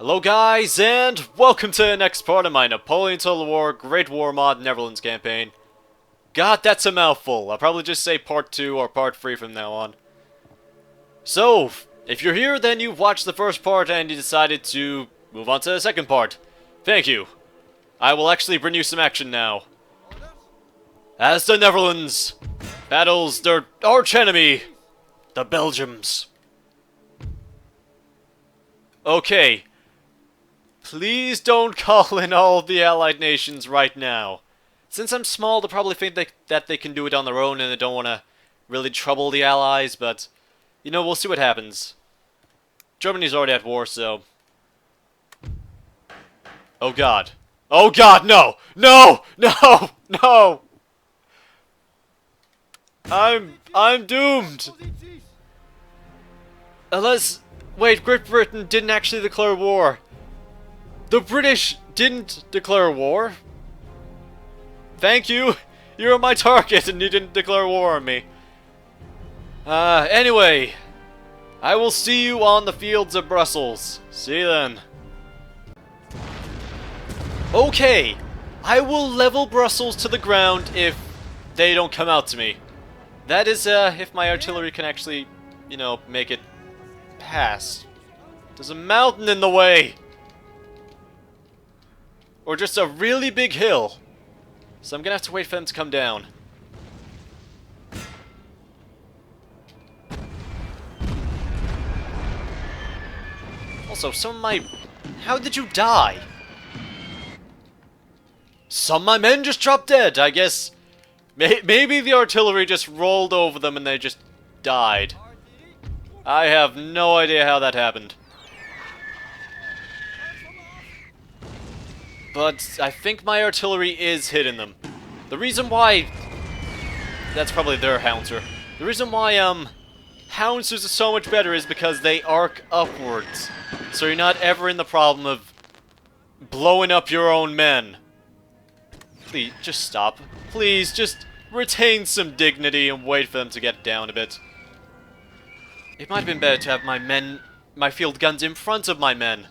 Hello guys, and welcome to the next part of my Napoleon Total War Great War Mod Netherlands campaign. God, that's a mouthful. I'll probably just say part 2 or part 3 from now on. So, if you're here, then you've watched the first part and you decided to move on to the second part. Thank you. I will actually bring you some action now. As the Netherlands battles their arch enemy, the Belgians. Okay. Please don't call in all of the allied nations right now. Since I'm small, they'll probably think that they can do it on their own and they don't want to really trouble the allies, but, you know, we'll see what happens. Germany's already at war, so... Oh god. Oh god, no! No! No! No! I'm doomed! Unless... Wait, Great Britain didn't actually declare war. The British didn't declare war. Thank you. You're my target and you didn't declare war on me. Anyway. I will see you on the fields of Brussels. See you then. Okay. I will level Brussels to the ground if they don't come out to me. That is, if my artillery can actually, you know, make it pass. There's a mountain in the way. Or just a really big hill. So I'm gonna have to wait for them to come down. Also, some of my... How did you die? Some of my men just dropped dead, I guess. Maybe the artillery just rolled over them and they just died. I have no idea how that happened. But I think my artillery is hitting them. The reason why... That's probably their houncer. The reason why, houncers are so much better is because they arc upwards. So you're not ever in the problem of blowing up your own men. Please, just stop. Please, just retain some dignity and wait for them to get down a bit. It might have been better to have my field guns in front of my men.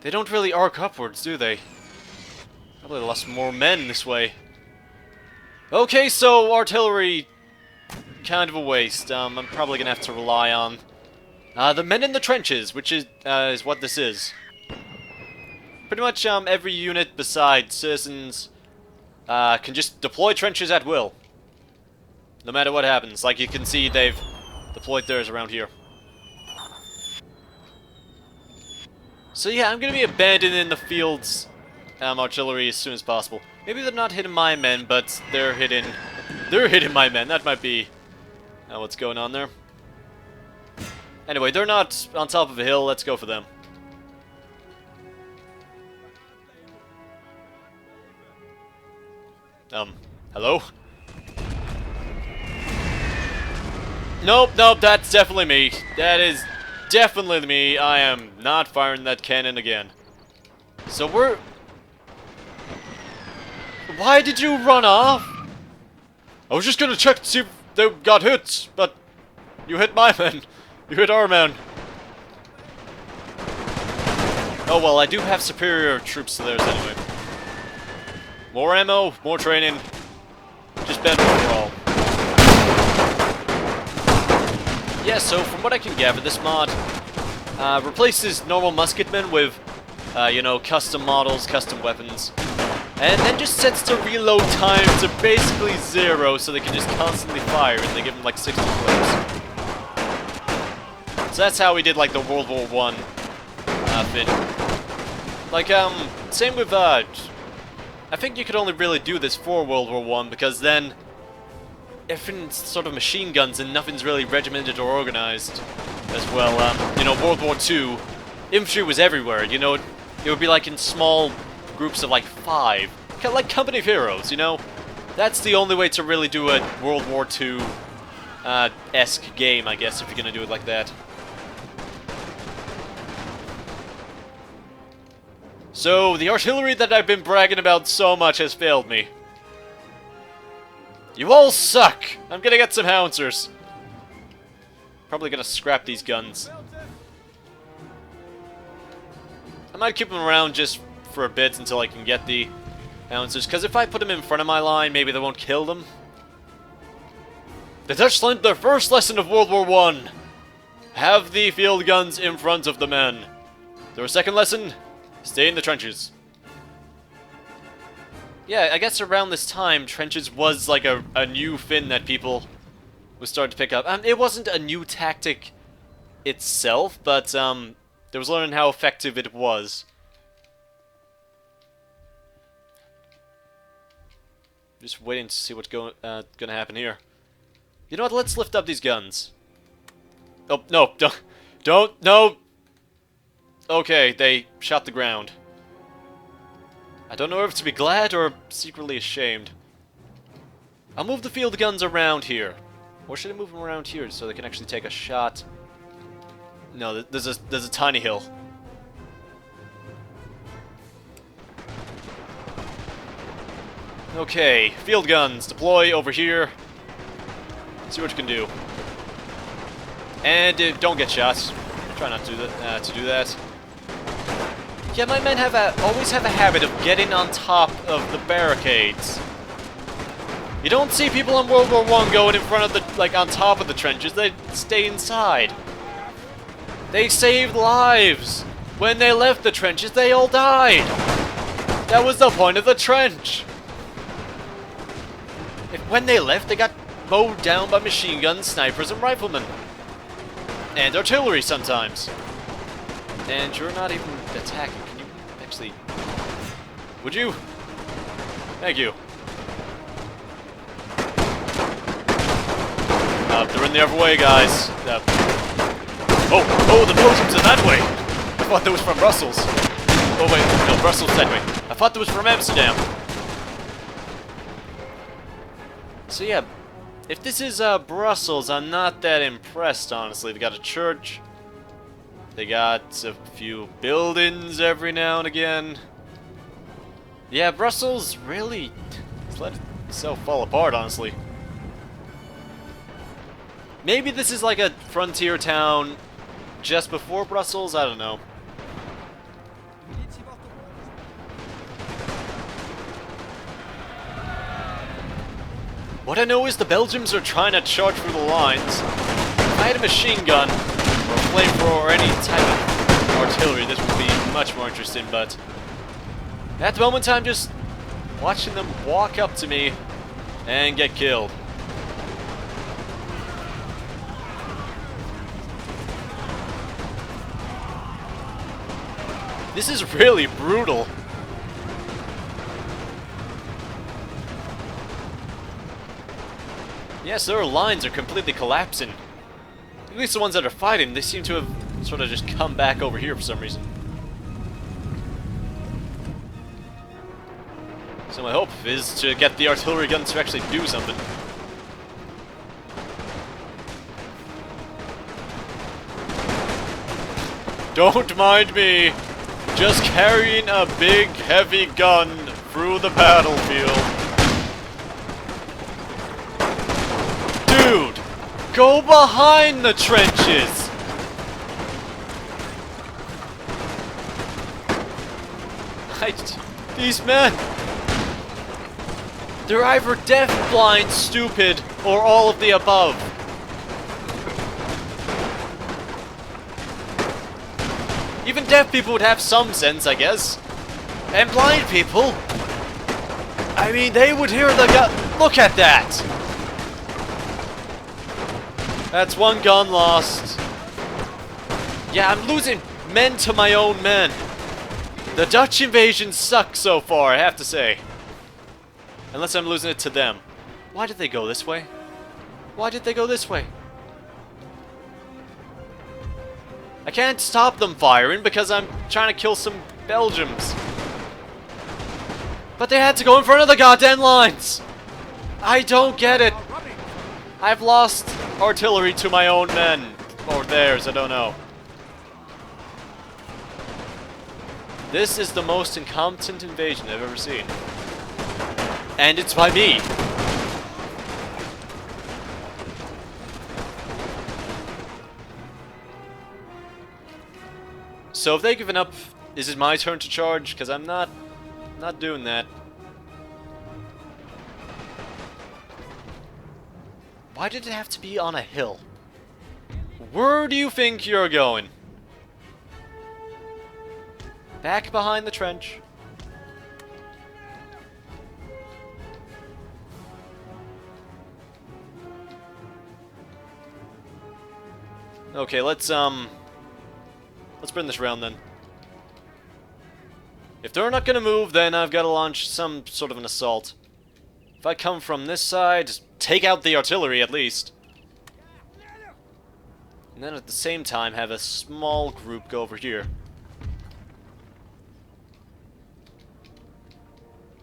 They don't really arc upwards, do they? Probably lost more men this way. Okay, so artillery, kind of a waste. I'm probably gonna have to rely on the men in the trenches, which is what this is. Pretty much every unit besides citizens can just deploy trenches at will, no matter what happens. Like you can see, they've deployed theirs around here. So yeah, I'm gonna be abandoning the field's artillery as soon as possible. Maybe they're not hitting my men, but they're hitting my men. That might be what's going on there. Anyway, they're not on top of a hill. Let's go for them. Hello? Nope, that's definitely me. That is definitely me. I am not firing that cannon again. So we're... Why did you run off? I was just gonna check to see if they got hit, but you hit my men. You hit our men. Oh well, I do have superior troops to theirs anyway. More ammo, more training. Just better overall. Yeah, so from what I can gather, this mod replaces normal musketmen with, you know, custom models, custom weapons, and then just sets the reload time to basically 0 so they can just constantly fire and they give them like 60 clips. So that's how we did like the World War I thing. Like, same with, I think you could only really do this for World War I because then everything's sort of machine guns and nothing's really regimented or organized as well. You know, World War II, infantry was everywhere, you know, it would be like in small groups of like 5. Kind of like Company of Heroes, you know? That's the only way to really do a World War II esque game, I guess, if you're gonna do it like that. So, the artillery that I've been bragging about so much has failed me. You all suck! I'm gonna get some howitzers. Probably gonna scrap these guns. I might keep them around just for a bit until I can get the answers, because if I put them in front of my line, maybe they won't kill them. The Dutch learned their first lesson of World War I. Have the field guns in front of the men. Their second lesson, stay in the trenches. Yeah, I guess around this time, trenches was like a new thing that people would start to pick up. It wasn't a new tactic itself, but there was learning how effective it was. Just waiting to see what's gonna happen here. You know what? Let's lift up these guns. Oh no! Don't! No! Okay, they shot the ground. I don't know if to be glad or secretly ashamed. I'll move the field guns around here. Or should I move them around here so they can actually take a shot? No, there's a tiny hill. Okay, field guns, deploy over here. See what you can do. And don't get shot. Try not to do that. Yeah, my men always have a habit of getting on top of the barricades. You don't see people in World War I going in front of the, like, on top of the trenches. They stay inside. They saved lives. When they left the trenches, they all died. That was the point of the trench. When they left, they got mowed down by machine guns, snipers, and riflemen. And artillery sometimes. And you're not even attacking. Can you actually... Would you? Thank you. They're in the other way, guys. Oh, the Belgians are that way! I thought that was from Brussels. Oh wait, no, Brussels that way. I thought that was from Amsterdam. So yeah, if this is Brussels, I'm not that impressed, honestly. They got a church. They got a few buildings every now and again. Yeah, Brussels really let itself fall apart, honestly. Maybe this is like a frontier town just before Brussels, I don't know. What I know is the Belgians are trying to charge through the lines. If I had a machine gun, or a flamethrower, or any type of artillery, this would be much more interesting, but at the moment I'm just watching them walk up to me and get killed. This is really brutal. Yes, their lines are completely collapsing. At least the ones that are fighting, they seem to have sort of just come back over here for some reason. So my hope is to get the artillery guns to actually do something. Don't mind me. Just carrying a big, heavy gun through the battlefield. Dude! Go behind the trenches! These men... They're either deaf, blind, stupid, or all of the above. Even deaf people would have some sense, I guess. And blind people... I mean, they would hear the gun... Look at that! That's one gun lost. Yeah, I'm losing men to my own men. The Dutch invasion sucks so far, I have to say. Unless I'm losing it to them. Why did they go this way? Why did they go this way? I can't stop them firing because I'm trying to kill some Belgians. But they had to go in front of the goddamn lines! I don't get it! I've lost artillery to my own men. Or theirs, I don't know. This is the most incompetent invasion I've ever seen. And it's by me! So if they've given up Is it my turn to charge? Because I'm not doing that. Why did it have to be on a hill? Where do you think you're going? Back behind the trench. Okay, let's bring this round then. If they're not gonna move, then I've got to launch some sort of an assault. If I come from this side, take out the artillery at least. And then at the same time have a small group go over here.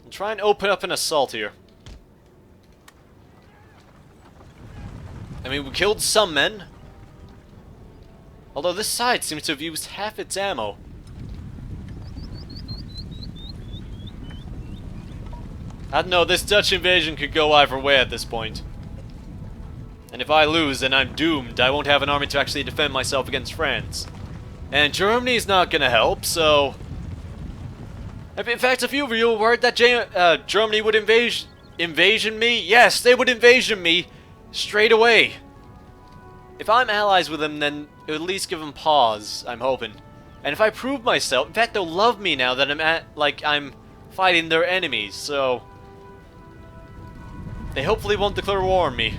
And try and open up an assault here. I mean, we killed some men. Although this side seems to have used half its ammo. I don't know, this Dutch invasion could go either way at this point. And if I lose, then I'm doomed. I won't have an army to actually defend myself against France. And Germany's not gonna help, so... In fact, a few of you were worried that Germany would invasion me. Yes, they would invasion me straight away. If I'm allies with them, then it would at least give them pause, I'm hoping. And if I prove myself, in fact, they'll love me now that I'm fighting their enemies, so... They hopefully won't declare war on me.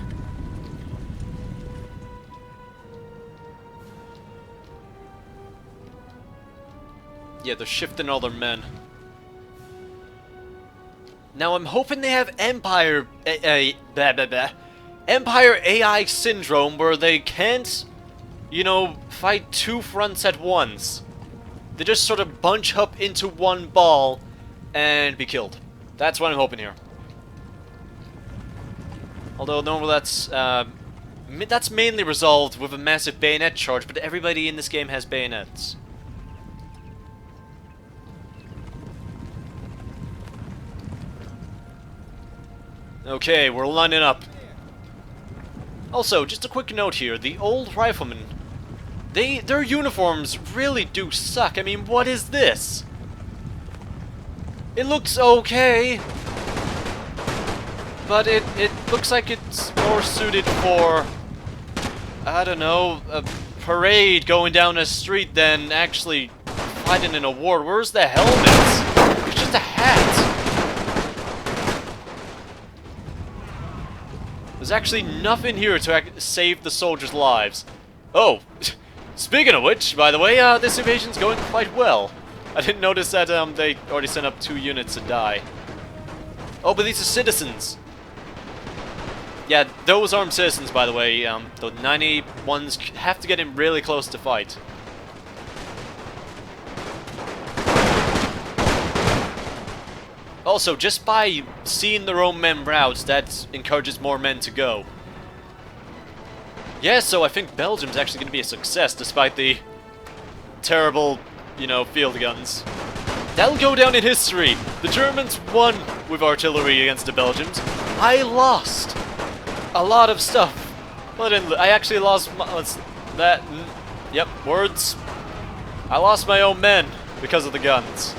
Yeah, they're shifting all their men. Now I'm hoping they have Empire... Empire AI syndrome, where they can't, you know, fight two fronts at once. They just sort of bunch up into one ball and be killed. That's what I'm hoping here. Although normally that's mainly resolved with a massive bayonet charge, but everybody in this game has bayonets. Okay, we're lining up. Also, just a quick note here, the old riflemen, their uniforms really do suck. I mean, what is this? It looks okay, but it looks like it's more suited for, I don't know, a parade going down a street than actually fighting in a war. Where's the helmets? It's just a hat. There's actually nothing here to save the soldiers' lives. Oh, speaking of which, by the way, this invasion's going quite well. I didn't notice that they already sent up 2 units to die. Oh, but these are citizens. Yeah, those armed citizens, by the way, the 91s have to get in really close to fight. Also, just by seeing their own men rout, that encourages more men to go. Yeah, so I think Belgium's actually going to be a success, despite the terrible, you know, field guns. That'll go down in history. The Germans won with artillery against the Belgians. I lost a lot of stuff. Well, I actually lost that. Yep, words. I lost my own men because of the guns.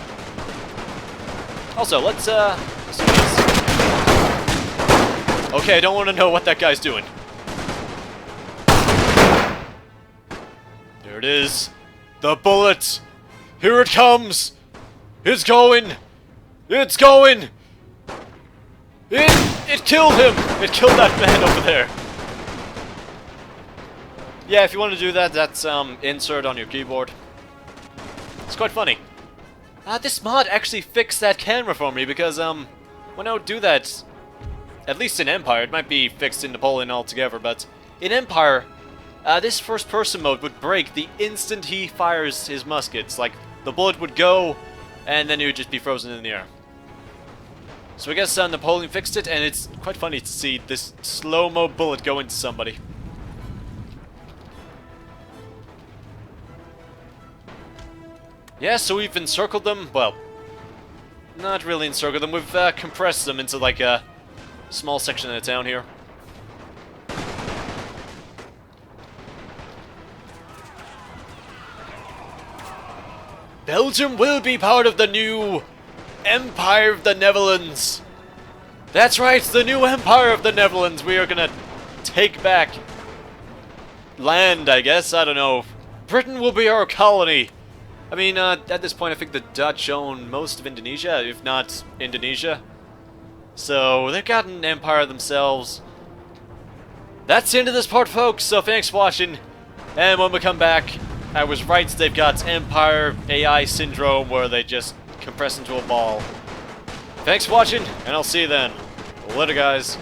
Also, let's do this. Okay, I don't want to know what that guy's doing. There it is. The bullet. Here it comes. It's going. It's going. It killed him. It killed that man over there. Yeah, if you want to do that, that's insert on your keyboard. It's quite funny. This mod actually fixed that camera for me because when I would do that, at least in Empire, it might be fixed in Napoleon altogether, but in Empire, this first-person mode would break the instant he fires his muskets. Like, the bullet would go, and then it would just be frozen in the air. So I guess Napoleon fixed it, and it's quite funny to see this slow-mo bullet go into somebody. Yeah, so we've encircled them. Well, not really encircled them. We've compressed them into like a small section of the town here. Belgium will be part of the new Empire of the Netherlands. That's right, the new Empire of the Netherlands. We are gonna take back land, I guess. I don't know. Britain will be our colony. I mean, at this point, I think the Dutch own most of Indonesia, if not Indonesia. So, they've got an empire themselves. That's the end of this part, folks, so thanks for watching. And when we come back, I was right, they've got Empire AI Syndrome, where they just compress into a ball. Thanks for watching, and I'll see you then. Later, guys.